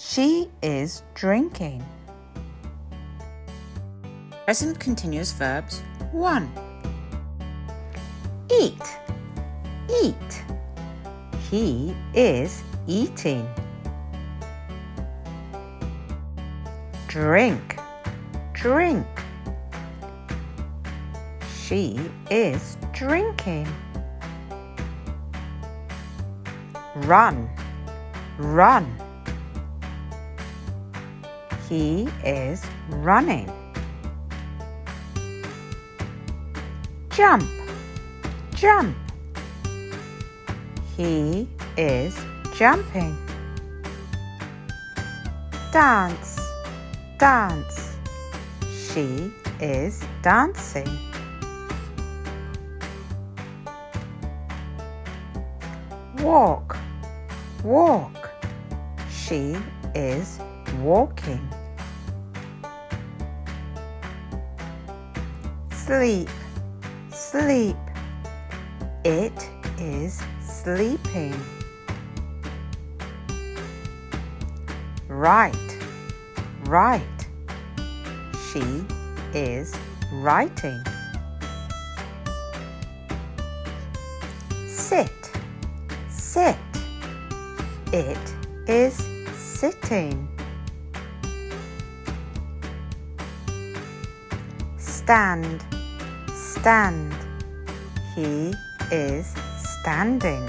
She is drinking. Present continuous verbs 1. Eat. Eat. He is eating. Drink. Drink. She is drinking. Run. Run. He is running. Jump. Jump. He is jumping. Dance. Dance. She is dancing. Walk. Walk. She is walking. Sleep. Sleep. It is sleeping. Write. Write. She is writing. Sit. Sit. It is sitting. Stand. Stand. He is standing.